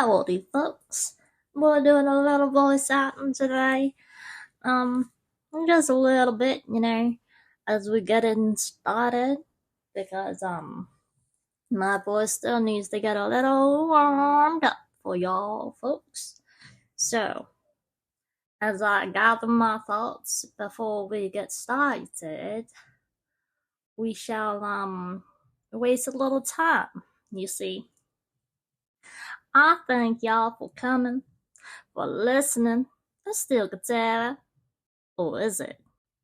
Howdy, folks. We're doing a little voice acting today. Um, just a little bit, as we getting started, because my voice still needs to get a little warmed up for y'all, folks. So, as I gather my thoughts before we get started, we shall waste a little time. You see, I thank y'all for coming, for listening. It's still good. Or is it?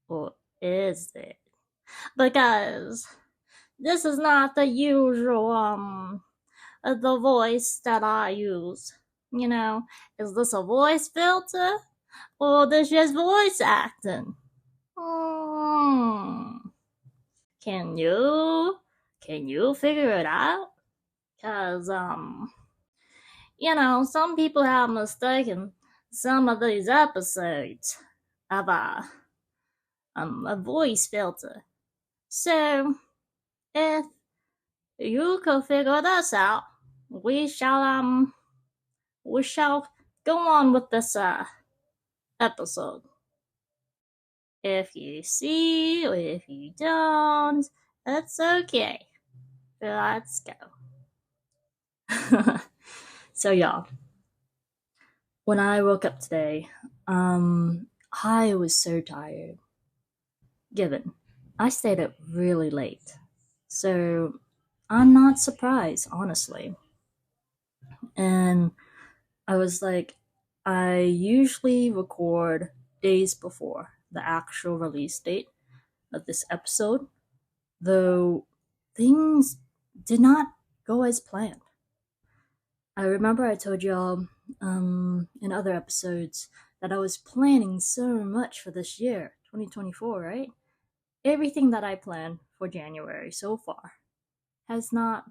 Or is it? Because this is not the usual the voice that I use. Is this a voice filter? Or this just voice acting? Hmm. Can you figure it out? Cause some people have mistaken some of these episodes of a voice filter. So if you could figure this out, we shall go on with this episode. If you see or if you don't, that's okay. Let's go. So y'all, when I woke up today, I was so tired. Given I stayed up really late, so I'm not surprised, honestly. And I was like, I usually record days before the actual release date of this episode, though things did not go as planned. I remember I told y'all in other episodes that I was planning so much for this year, 2024, right? Everything that I planned for January so far has not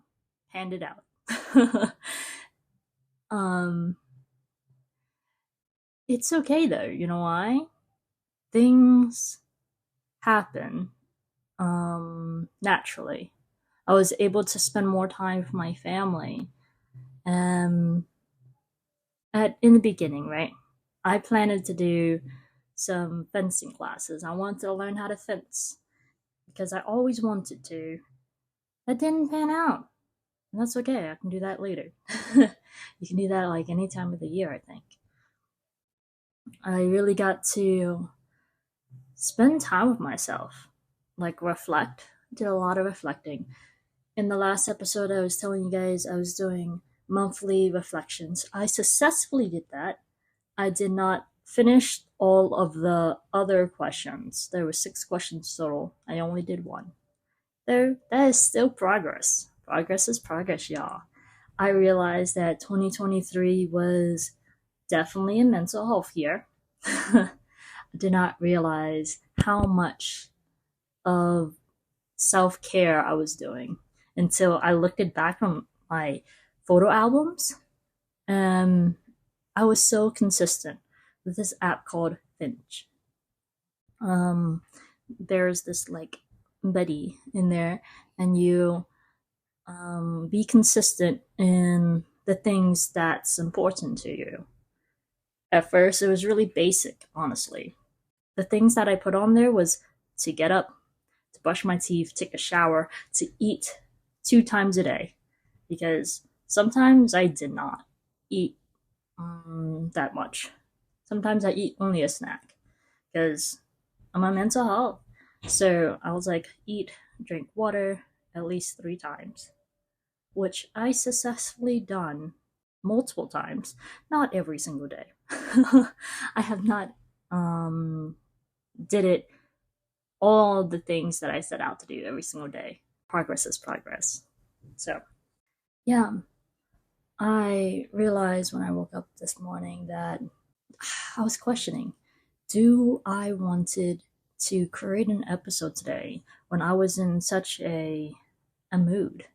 panned it out. It's okay though, you know why? Things happen naturally. I was able to spend more time with my family. In the beginning, right? I planned to do some fencing classes. I wanted to learn how to fence because I always wanted to. That didn't pan out. And that's okay. I can do that later. You can do that like any time of the year, I think. I really got to spend time with myself, like reflect. Did a lot of reflecting. In the last episode, I was telling you guys I was doing monthly reflections. I successfully did that. I did not finish all of the other questions. There were 6 questions total. I only did 1. That is still progress. Progress is progress, y'all. I realized that 2023 was definitely a mental health year. I did not realize how much of self-care I was doing until I looked it back on my photo albums. I was so consistent with this app called Finch. There's this like buddy in there, and you be consistent in the things that's important to you. At first, it was really basic, honestly. The things that I put on there was to get up, to brush my teeth, take a shower, to eat 2 times a day. Because sometimes I did not eat that much. Sometimes I eat only a snack because I'm on mental health. So I was like, eat, drink water at least 3 times, which I successfully done multiple times, not every single day. I have not did it all the things that I set out to do every single day. Progress is progress. So, yeah, I realized when I woke up this morning that I was questioning, do I wanted to create an episode today when I was in such a mood?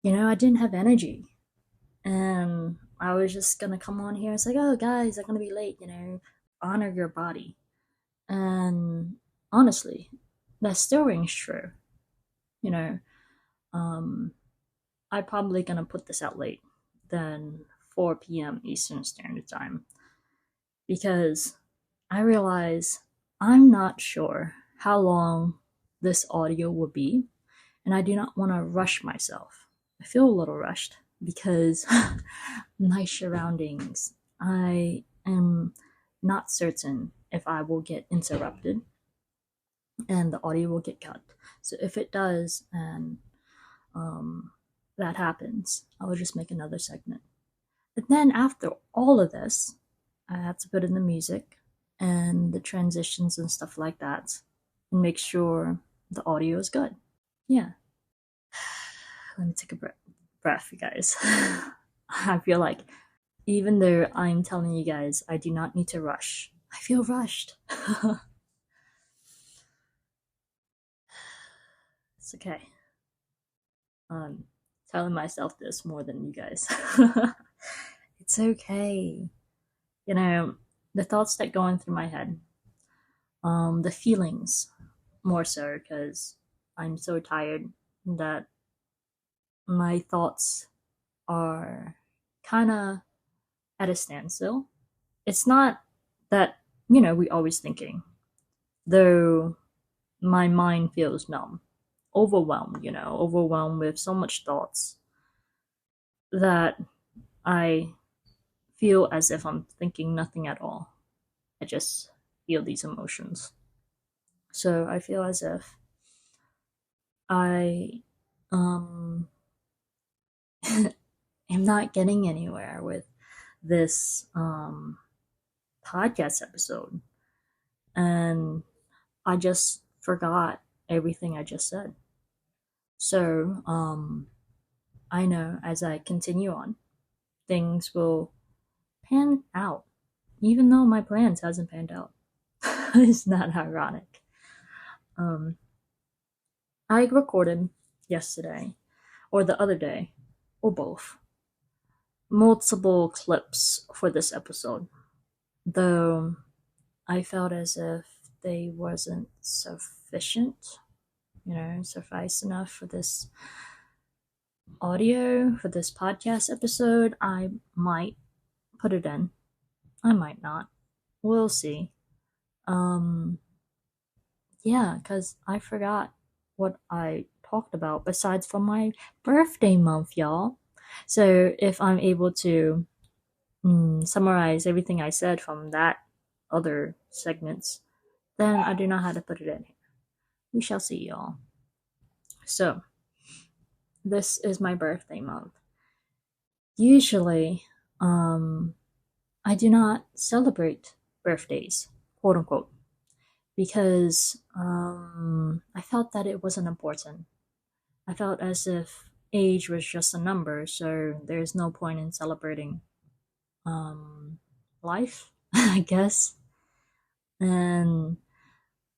I didn't have energy. And I was just gonna come on here. It's like, oh, guys, I'm gonna be late. Honor your body. And honestly, that still rings true. You know, I'm probably gonna put this out late than 4 p.m. Eastern Standard Time because I realize I'm not sure how long this audio will be, and I do not want to rush myself. I feel a little rushed because my surroundings, I am not certain if I will get interrupted and the audio will get cut. So if it does, and um, that happens, I will just make another segment. And then after all of this, I have to put in the music and the transitions and stuff like that and make sure the audio is good. Yeah. Let me take a breath, you guys. I feel like even though I'm telling you guys I do not need to rush, I feel rushed. It's okay. Telling myself this more than you guys. It's okay. You know, the thoughts that go in through my head, the feelings more so because I'm so tired that my thoughts are kind of at a standstill. It's not that, we always thinking, though my mind feels numb, overwhelmed with so much thoughts that I feel as if I'm thinking nothing at all. I just feel these emotions. So I feel as if I am not getting anywhere with this podcast episode. And I just forgot everything I just said. So I know as I continue on, things will pan out, even though my plans hasn't panned out. It's not ironic. I recorded yesterday, or the other day, or both, multiple clips for this episode, though I felt as if they wasn't sufficient, suffice enough for this audio, for this podcast episode. I might put it in. I might not. We'll see. Yeah, because I forgot what I talked about besides from my birthday month, y'all. So if I'm able to summarize everything I said from that other segments, then I do not know how to put it in here. We shall see, y'all. So, this is my birthday month. Usually, I do not celebrate birthdays, quote unquote, because I felt that it wasn't important. I felt as if age was just a number, so there's no point in celebrating life, I guess. And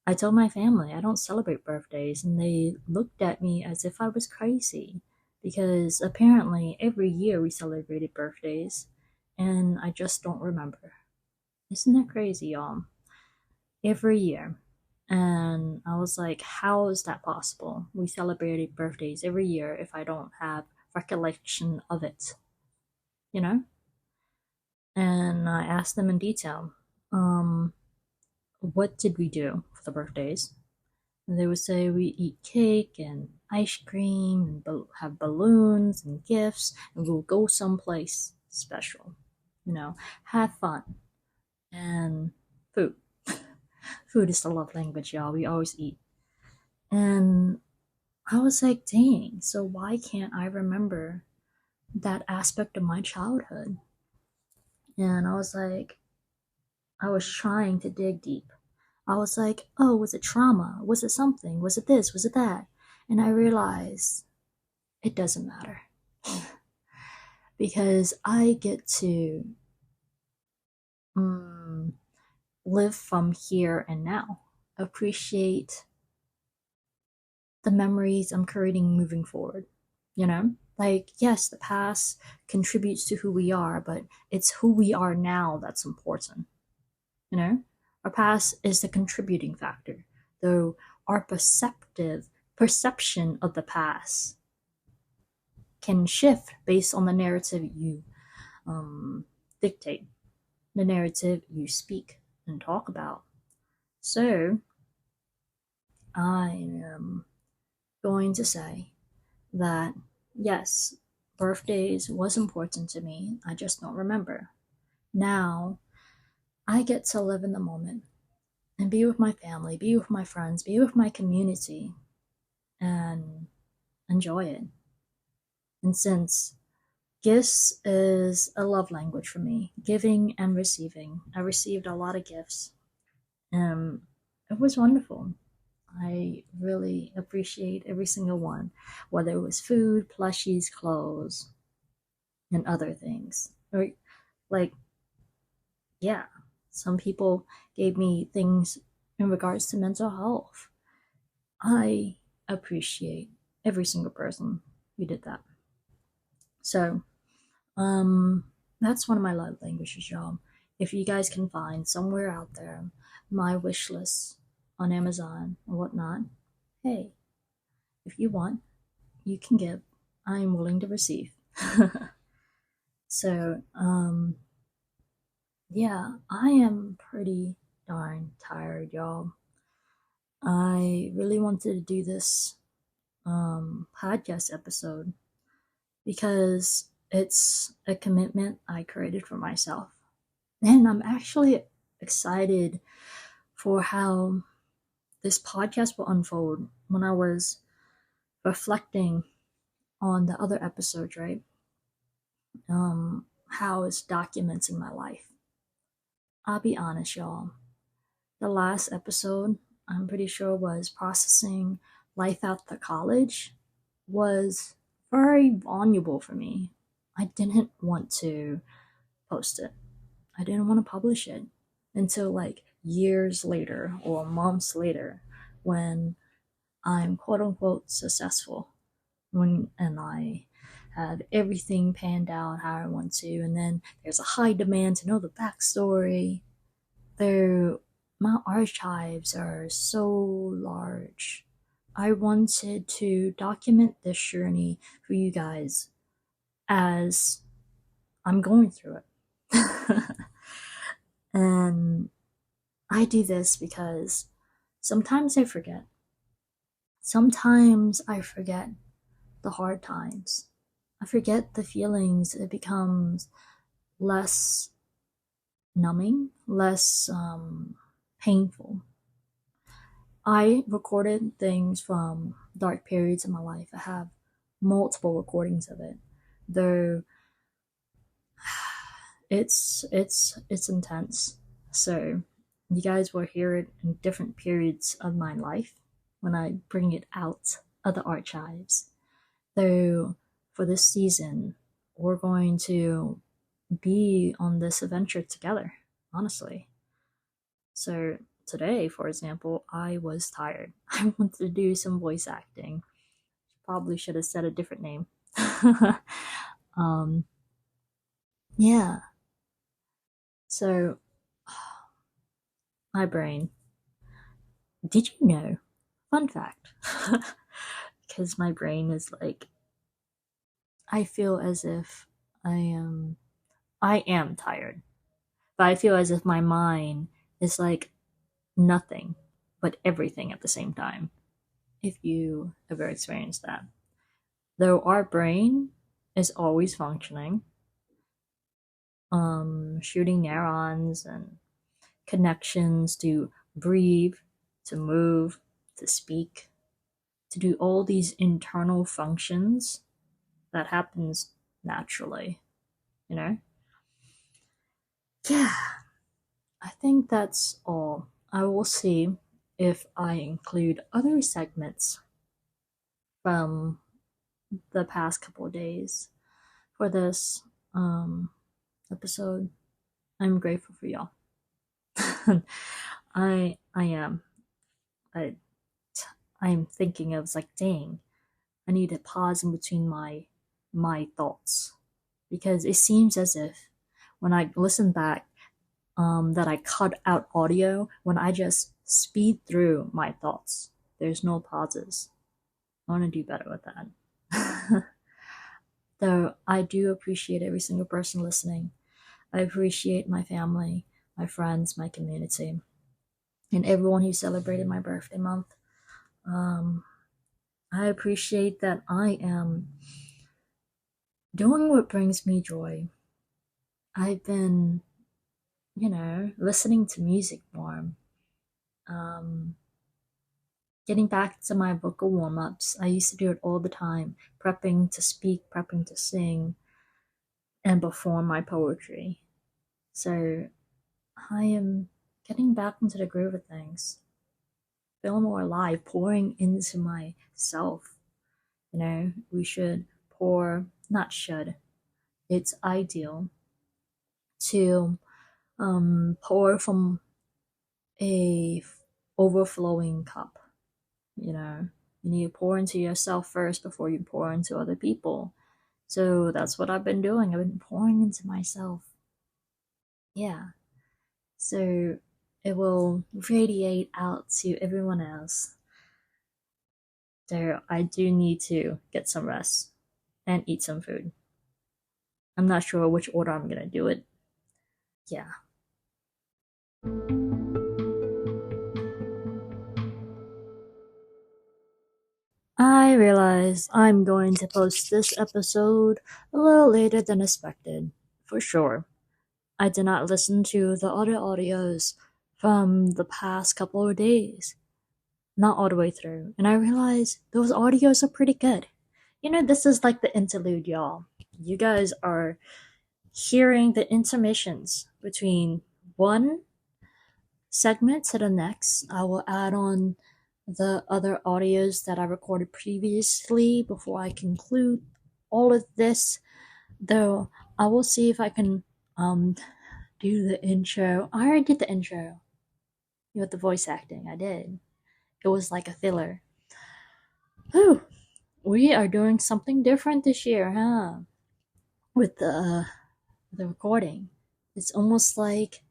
I told my family I don't celebrate birthdays, and they looked at me as if I was crazy because apparently every year we celebrated birthdays, and I just don't remember. Isn't that crazy, y'all? Every year. And I was like, how is that possible? We celebrated birthdays every year if I don't have recollection of it, you know? And I asked them in detail, what did we do for the birthdays? And they would say we eat cake and ice cream and have balloons and gifts, and we'll go someplace special, have fun and food. Food is the love language, y'all. We always eat. And I was like, dang, so why can't I remember that aspect of my childhood? And I was like, I was trying to dig deep. I was like, oh, was it trauma? Was it something? Was it this? Was it that? And I realized it doesn't matter. Because I get to live from here and now, appreciate the memories I'm creating moving forward. Like, yes, the past contributes to who we are, but it's who we are now that's important. Our past is the contributing factor, though our perception of the past can shift based on the narrative you dictate the narrative you speak and talk about. So I am going to say that yes, birthdays was important to me. I just don't remember. Now I get to live in the moment and be with my family, be with my friends, be with my community, and enjoy it. And since gifts is a love language for me, giving and receiving, I received a lot of gifts. And it was wonderful. I really appreciate every single one, whether it was food, plushies, clothes, and other things. Or, like, yeah, some people gave me things in regards to mental health. I appreciate every single person who did that. So, um, that's one of my love languages, y'all. If you guys can find somewhere out there my wish list on Amazon or whatnot, hey, if you want, you can give. I am willing to receive. So, yeah, I am pretty darn tired, y'all. I really wanted to do this podcast episode because it's a commitment I created for myself. And I'm actually excited for how this podcast will unfold. When I was reflecting on the other episodes, right? How it's documenting my life. I'll be honest, y'all. The last episode, I'm pretty sure, was processing life after college, was very vulnerable for me. I didn't want to post it. I didn't want to publish it until like years later or months later when I'm quote unquote successful and I have everything panned out how I want to, and then there's a high demand to know the backstory. Though my archives are so large, I wanted to document this journey for you guys as I'm going through it. And I do this because sometimes I forget. Sometimes I forget the hard times. I forget the feelings. It becomes less numbing, less painful. I recorded things from dark periods in my life. I have multiple recordings of it, though it's intense. So you guys will hear it in different periods of my life when I bring it out of the archives. Though for this season, we're going to be on this adventure together, honestly. So today, for example, I was tired. I wanted to do some voice acting. Probably should have said a different name. um, yeah. So my brain. Did you know? Fun fact. Because my brain is like, I feel as if I am tired, but I feel as if my mind is like nothing but everything at the same time. If you ever experienced that. Though our brain is always functioning, shooting neurons and connections to breathe, to move, to speak, to do all these internal functions that happens naturally, you know? Yeah, I think that's all. I will see if I include other segments from the past couple of days for this episode. I'm grateful for y'all. I am. I I'm thinking of like, dang, I need to pause in between my thoughts because it seems as if when I listen back, that I cut out audio when I just speed through my thoughts. There's no pauses. I want to do better with that. Though I do appreciate every single person listening. I appreciate my family, my friends, my community, and everyone who celebrated my birthday month. Um, I appreciate that I am doing what brings me joy. I've been, listening to music more. Um, Getting back to my vocal warm ups. I used to do it all the time, prepping to speak, prepping to sing, and perform my poetry. So I am getting back into the groove of things, feel more alive, pouring into myself. We should pour, not should, it's ideal to pour from a overflowing cup. You know, you need to pour into yourself first before you pour into other people. So that's what I've been doing. I've been pouring into myself. Yeah. So it will radiate out to everyone else. So I do need to get some rest and eat some food. I'm not sure which order I'm gonna do it. Yeah. I realize I'm going to post this episode a little later than expected, for sure. I did not listen to the other audios from the past couple of days, not all the way through, and I realized those audios are pretty good. This is like the interlude, y'all. You guys are hearing the intermissions between one segment to the next. I will add on the other audios that I recorded previously before I conclude all of this. Though I will see if I can do the intro. I already did the intro with the voice acting. I did. It was like a filler. Whew. We are doing something different this year, huh? With the recording. It's almost like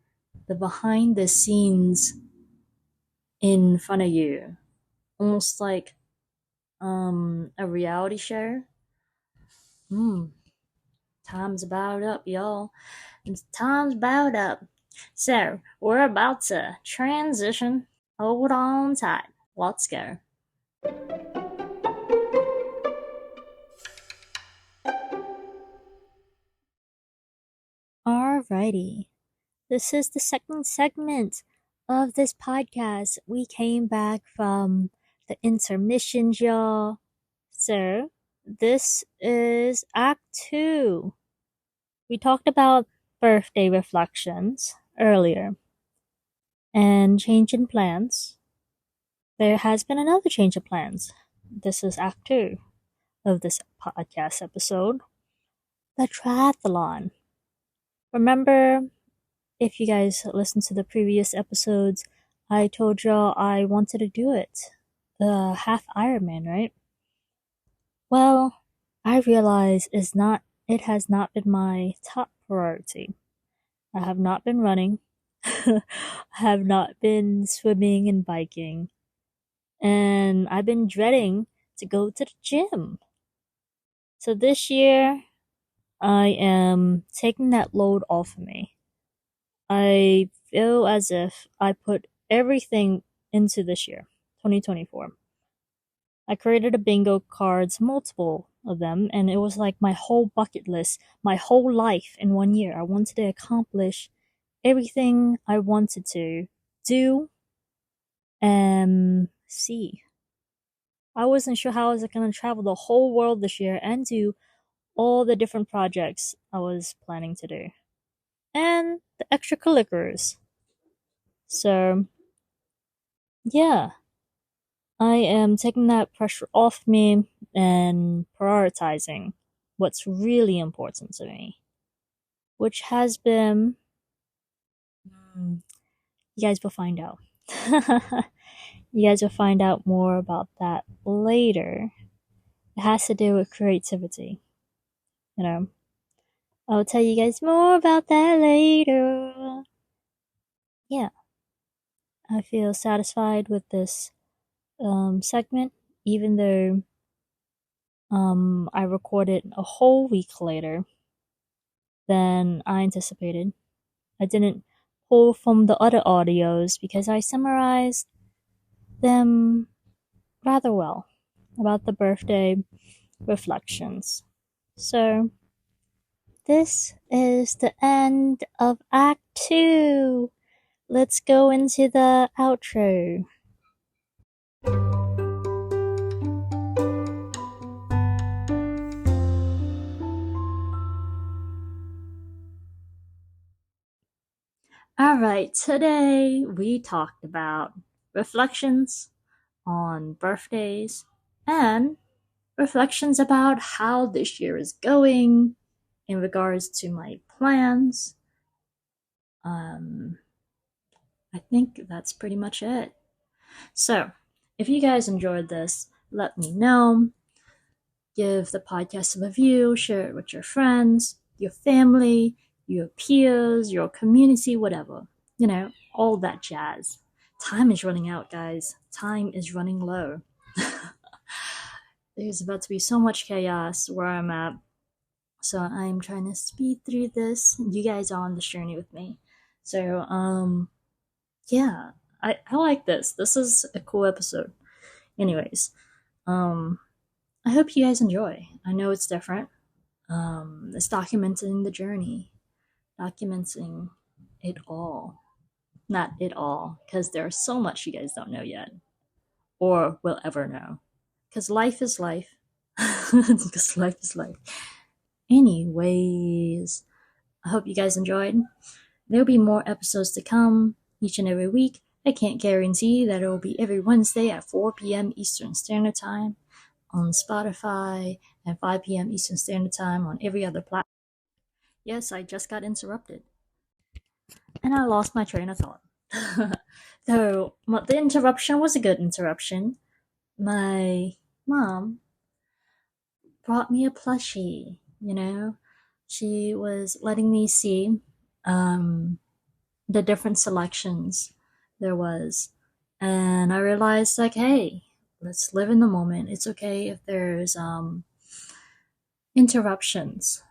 the behind the scenes in front of you. Almost like a reality show. Hmm. Time's about up, y'all. Time's about up. So we're about to transition. Hold on tight. Let's go. Alrighty. This is the second segment of this podcast. We came back from the intermissions, y'all. So, this is Act 2. We talked about birthday reflections earlier and change in plans. There has been another change of plans. This is Act 2 of this podcast episode, the triathlon. Remember, if you guys listened to the previous episodes, I told y'all I wanted to do it. The half Ironman, right? Well, I realize it has not been my top priority. I have not been running. I have not been swimming and biking. And I've been dreading to go to the gym. So this year, I am taking that load off of me. I feel as if I put everything into this year, 2024. I created a bingo cards, multiple of them, and it was like my whole bucket list, my whole life in 1 year. I wanted to accomplish everything I wanted to do and see. I wasn't sure how I was going to travel the whole world this year and do all the different projects I was planning to do. And the extracurriculars. So, yeah, I am taking that pressure off me and prioritizing what's really important to me, which has been. You guys will find out. You guys will find out more about that later. It has to do with creativity. You know, I'll tell you guys more about that later. Yeah, I feel satisfied with this segment, even though I recorded a whole week later than I anticipated. I didn't pull from the other audios because I summarized them rather well about the birthday reflections. So, this is the end of Act 2. Let's go into the outro. Alright, today we talked about reflections on birthdays and reflections about how this year is going in regards to my plans. I think that's pretty much it. So, if you guys enjoyed this, let me know. Give the podcast a review, share it with your friends, your family, your peers, your community, whatever. You know, all that jazz. Time is running out, guys. Time is running low. There's about to be so much chaos where I'm at. So I'm trying to speed through this. You guys are on this journey with me. So, yeah, I like this. This is a cool episode. Anyways, um, I hope you guys enjoy. I know it's different. It's documenting the journey, documenting it all. Not it all, because there's so much you guys don't know yet, or will ever know. Because life is life. Because life is life. Anyways, I hope you guys enjoyed. There'll be more episodes to come each and every week. I can't guarantee that it will be every Wednesday at 4 p.m. Eastern Standard Time on Spotify and 5 p.m. Eastern Standard Time on every other platform. Yes, I just got interrupted. And I lost my train of thought. Though the interruption was a good interruption. My mom brought me a plushie, you know? She was letting me see um, the different selections there was. And I realized, like, hey, let's live in the moment. It's okay if there's interruptions.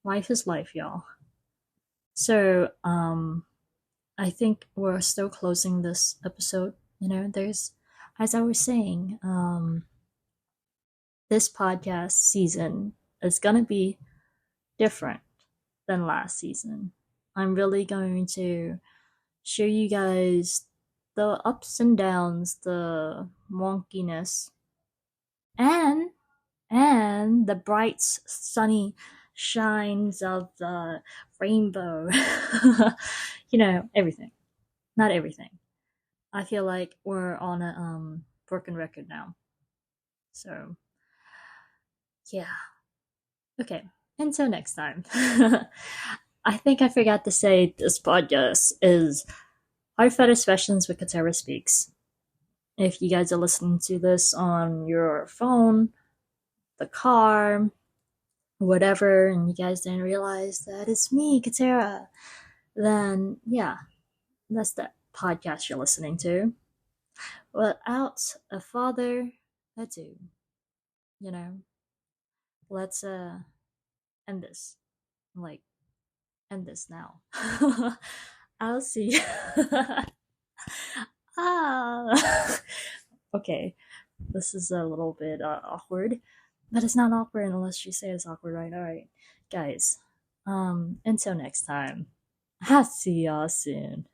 Life is life, y'all. So, I think we're still closing this episode. You know, there's, as I was saying, this podcast season is gonna be different than last season. I'm really going to show you guys the ups and downs, the wonkiness, and the bright sunny shines of the rainbow. You know, everything. Not everything. I feel like we're on a broken record now. So yeah. Okay. Until next time. I think I forgot to say this podcast is Heartfelt Expressions with Katera Speaks. If you guys are listening to this on your phone, the car, whatever, and you guys didn't realize that it's me, Katera, then yeah, that's the podcast you're listening to. Without a further ado, you know, let's end this. Like, end this now. I'll see you. Ah. Okay, this is a little bit awkward, but it's not awkward unless you say it's awkward, right? All right, guys. Until next time. I'll see y'all soon.